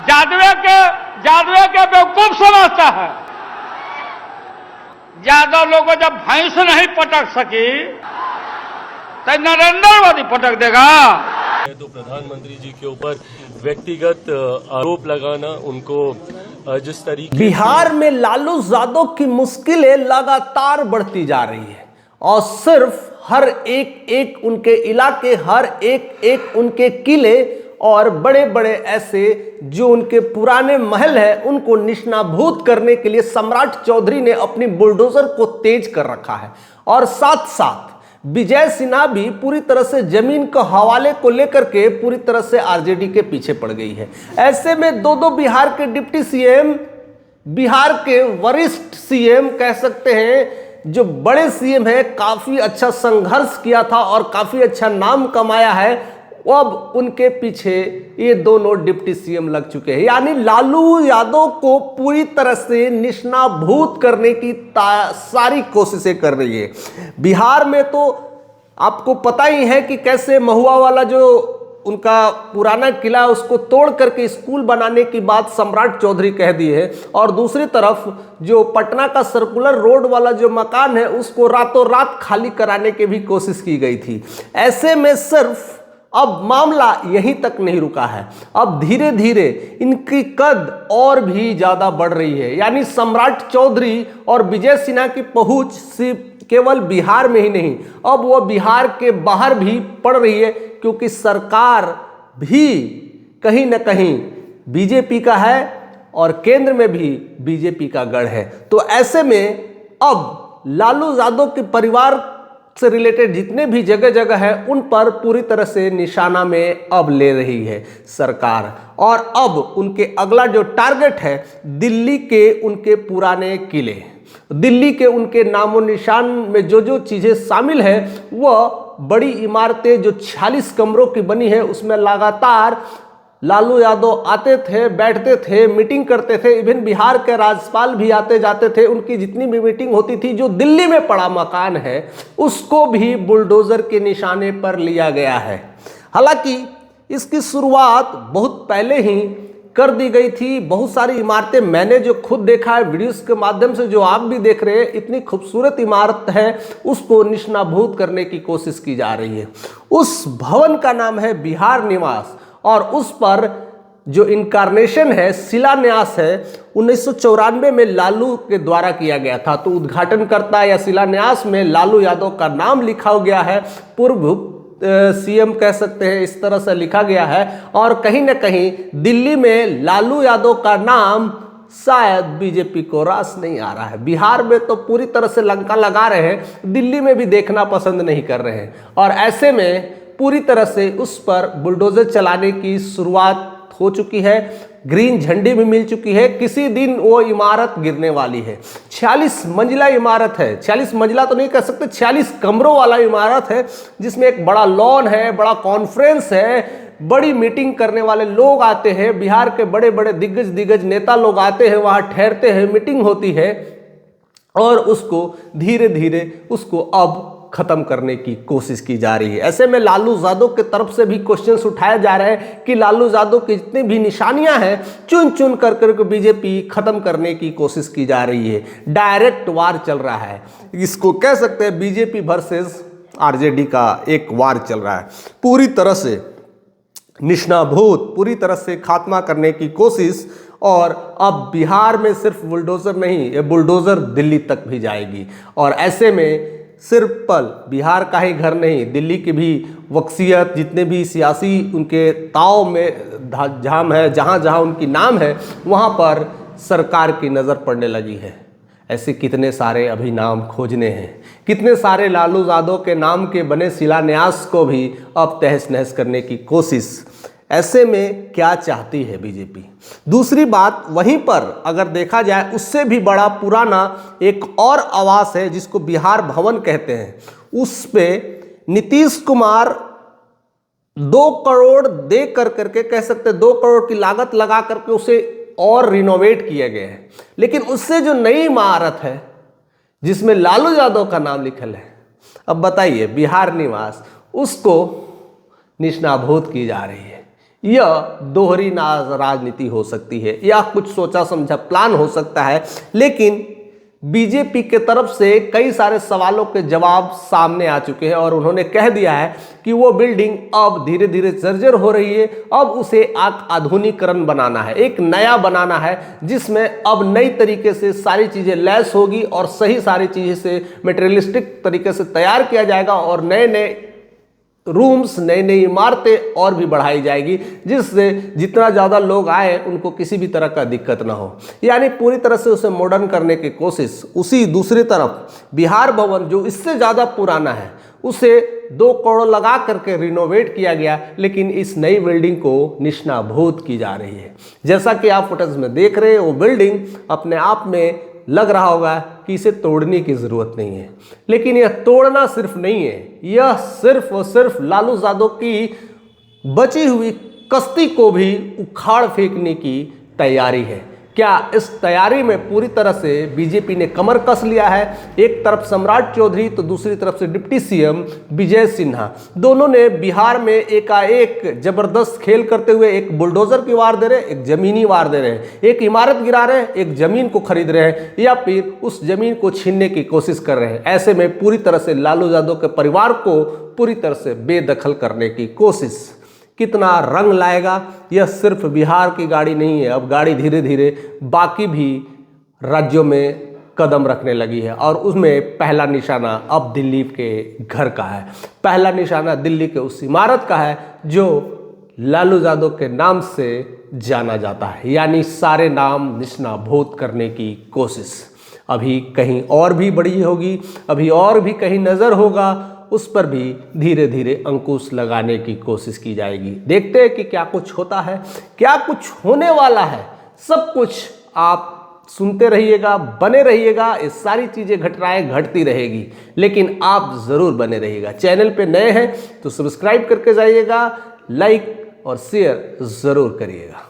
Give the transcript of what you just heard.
जादवे के बेवकूफ समझता है। यादव लोग को जब भैंस नहीं पटक सकी तो नरेंद्र मोदी पटक देगा। तो प्रधानमंत्री जी के ऊपर व्यक्तिगत आरोप लगाना, उनको जिस तरीके बिहार में लालू यादव की मुश्किलें लगातार बढ़ती जा रही है और सिर्फ हर एक उनके इलाके, हर एक उनके किले और बड़े बड़े ऐसे जो उनके पुराने महल है उनको निशानाभूत करने के लिए सम्राट चौधरी ने अपनी बुलडोजर को तेज कर रखा है। और साथ साथ विजय सिन्हा भी पूरी तरह से जमीन के हवाले को लेकर के पूरी तरह से आरजेडी के पीछे पड़ गई है। ऐसे में दो बिहार के डिप्टी सीएम, बिहार के वरिष्ठ सीएम कह सकते हैं, जो बड़े सीएम है, काफी अच्छा संघर्ष किया था और काफी अच्छा नाम कमाया है, अब उनके पीछे ये दोनों डिप्टी सीएम लग चुके हैं। यानी लालू यादव को पूरी तरह से निशानाभूत करने की सारी कोशिशें कर रही है। बिहार में तो आपको पता ही है कि कैसे महुआ वाला जो उनका पुराना किला उसको तोड़ करके स्कूल बनाने की बात सम्राट चौधरी कह दी है, और दूसरी तरफ जो पटना का सर्कुलर रोड वाला जो मकान है उसको रातों रात खाली कराने की भी कोशिश की गई थी। ऐसे में सिर्फ अब मामला यहीं तक नहीं रुका है, अब धीरे धीरे इनकी कद और भी ज्यादा बढ़ रही है। यानी सम्राट चौधरी और विजय सिन्हा की पहुंच सिर्फ केवल बिहार में ही नहीं, अब वह बिहार के बाहर भी पड़ रही है, क्योंकि सरकार भी कहीं ना कहीं बीजेपी का है और केंद्र में भी बीजेपी का गढ़ है। तो ऐसे में अब लालू यादव के परिवार से रिलेटेड जितने भी जगह जगह है उन पर पूरी तरह से निशाना में अब ले रही है सरकार। और अब उनके अगला जो टारगेट है दिल्ली के उनके पुराने किले, दिल्ली के उनके नामो निशान में जो जो चीज़ें शामिल है, वह बड़ी इमारतें जो 46 कमरों की बनी है उसमें लगातार लालू यादव आते थे, बैठते थे, मीटिंग करते थे। इवन बिहार के राज्यपाल भी आते जाते थे, उनकी जितनी भी मीटिंग होती थी। जो दिल्ली में पड़ा मकान है उसको भी बुलडोजर के निशाने पर लिया गया है। हालांकि इसकी शुरुआत बहुत पहले ही कर दी गई थी। बहुत सारी इमारतें मैंने जो खुद देखा है वीडियोस के माध्यम से, जो आप भी देख रहे हैं, इतनी खूबसूरत इमारत है, उसको निशानाभूत करने की कोशिश की जा रही है। उस भवन का नाम है बिहार निवास और उस पर जो इनकारनेशन है, शिलान्यास है, 1994 में लालू के द्वारा किया गया था। तो उद्घाटनकर्ता या शिलान्यास में लालू यादव का नाम लिखा गया है, पूर्व सीएम कह सकते हैं, इस तरह से लिखा गया है। और कहीं ना कहीं दिल्ली में लालू यादव का नाम शायद बीजेपी को रास नहीं आ रहा है। बिहार में तो पूरी तरह से लंका लगा रहे हैं, दिल्ली में भी देखना पसंद नहीं कर रहे हैं। और ऐसे में पूरी तरह से उस पर बुलडोजर चलाने की शुरुआत हो चुकी है, ग्रीन झंडी भी मिल चुकी है। किसी दिन वो इमारत गिरने वाली है। 46 मंजिला इमारत है, 46 मंजिला तो नहीं कह सकते, 46 कमरों वाला इमारत है, जिसमें एक बड़ा लॉन है, बड़ा कॉन्फ्रेंस है, बड़ी मीटिंग करने वाले लोग आते हैं, बिहार के बड़े बड़े दिग्गज नेता लोग आते हैं, वहाँ ठहरते हैं, मीटिंग होती है और उसको धीरे धीरे उसको अब खत्म करने की कोशिश की जा रही है। ऐसे में लालू यादव की तरफ से भी क्वेश्चंस उठाए जा रहे हैं कि लालू यादव की जितनी भी निशानियां हैं चुन चुन कर बीजेपी खत्म करने की कोशिश की जा रही है। डायरेक्ट वार चल रहा है, इसको कह सकते हैं बीजेपी वर्सेस आरजेडी का एक वार चल रहा है। पूरी तरह से निशानाभूत, पूरी तरह से खात्मा करने की कोशिश। और अब बिहार में सिर्फ बुलडोजर नहीं, ये बुलडोजर दिल्ली तक भी जाएगी। और ऐसे में सिर्फ पल बिहार का ही घर नहीं, दिल्ली की भी वक्सियत, जितने भी सियासी उनके ताव में झाम है, जहाँ जहाँ उनकी नाम है, वहाँ पर सरकार की नज़र पड़ने लगी है। ऐसे कितने सारे अभी नाम खोजने हैं, कितने सारे लालू यादव के नाम के बने शिलान्यास को भी अब तहस नहस करने की कोशिश। ऐसे में क्या चाहती है बीजेपी? दूसरी बात, वहीं पर अगर देखा जाए उससे भी बड़ा पुराना एक और आवास है जिसको बिहार भवन कहते हैं। उस पे नीतीश कुमार 2 करोड़ दे करके कह सकते हैं, 2 करोड़ की लागत लगा करके उसे और रिनोवेट किया गया है। लेकिन उससे जो नई इमारत है जिसमें लालू यादव का नाम लिखल है, अब बताइए, बिहार निवास, उसको निशानाभूत की जा रही है। यह दोहरी राजनीति हो सकती है या कुछ सोचा समझा प्लान हो सकता है, लेकिन बीजेपी के तरफ से कई सारे सवालों के जवाब सामने आ चुके हैं और उन्होंने कह दिया है कि वो बिल्डिंग अब धीरे धीरे जर्जर हो रही है, अब उसे आधुनिकीकरण बनाना है, एक नया बनाना है जिसमें अब नई तरीके से सारी चीज़ें लैस होगी और सही सारी चीज़ें से मटेरियलिस्टिक तरीके से तैयार किया जाएगा और नए नए रूम्स, नई नई इमारतें और भी बढ़ाई जाएगी, जिससे जितना ज़्यादा लोग आए उनको किसी भी तरह का दिक्कत ना हो। यानी पूरी तरह से उसे मॉडर्न करने की कोशिश। उसी दूसरी तरफ बिहार भवन जो इससे ज़्यादा पुराना है उसे 2 करोड़ लगा करके रिनोवेट किया गया, लेकिन इस नई बिल्डिंग को निष्णाभूत की जा रही है। जैसा कि आप फुटेज में देख रहे हैं, वो बिल्डिंग अपने आप में लग रहा होगा कि इसे तोड़ने की ज़रूरत नहीं है, लेकिन यह तोड़ना सिर्फ नहीं है, यह सिर्फ और सिर्फ लालू यादव की बची हुई कश्ती को भी उखाड़ फेंकने की तैयारी है। क्या इस तैयारी में पूरी तरह से बीजेपी ने कमर कस लिया है? एक तरफ सम्राट चौधरी तो दूसरी तरफ से डिप्टी सीएम विजय सिन्हा, दोनों ने बिहार में एकाएक जबरदस्त खेल करते हुए एक बुलडोजर की वार दे रहे हैं, एक जमीनी वार दे रहे हैं, एक इमारत गिरा रहे हैं, एक जमीन को खरीद रहे हैं या फिर उस जमीन को छीनने की कोशिश कर रहे हैं। ऐसे में पूरी तरह से लालू यादव के परिवार को पूरी तरह से बेदखल करने की कोशिश। कितना रंग लाएगा? यह सिर्फ बिहार की गाड़ी नहीं है, अब गाड़ी धीरे धीरे बाकी भी राज्यों में कदम रखने लगी है और उसमें पहला निशाना अब दिल्ली के घर का है, पहला निशाना दिल्ली के उस इमारत का है जो लालू यादव के नाम से जाना जाता है। यानी सारे नाम निष्णाभूत करने की कोशिश। अभी कहीं और भी बड़ी होगी, अभी और भी कहीं नज़र होगा, उस पर भी धीरे धीरे अंकुश लगाने की कोशिश की जाएगी। देखते हैं कि क्या कुछ होता है, क्या कुछ होने वाला है। सब कुछ आप सुनते रहिएगा, बने रहिएगा, ये सारी चीज़ें घटनाएं घटती रहेगी, लेकिन आप ज़रूर बने रहिएगा। चैनल पे नए हैं तो सब्सक्राइब करके जाइएगा, लाइक और शेयर ज़रूर करिएगा।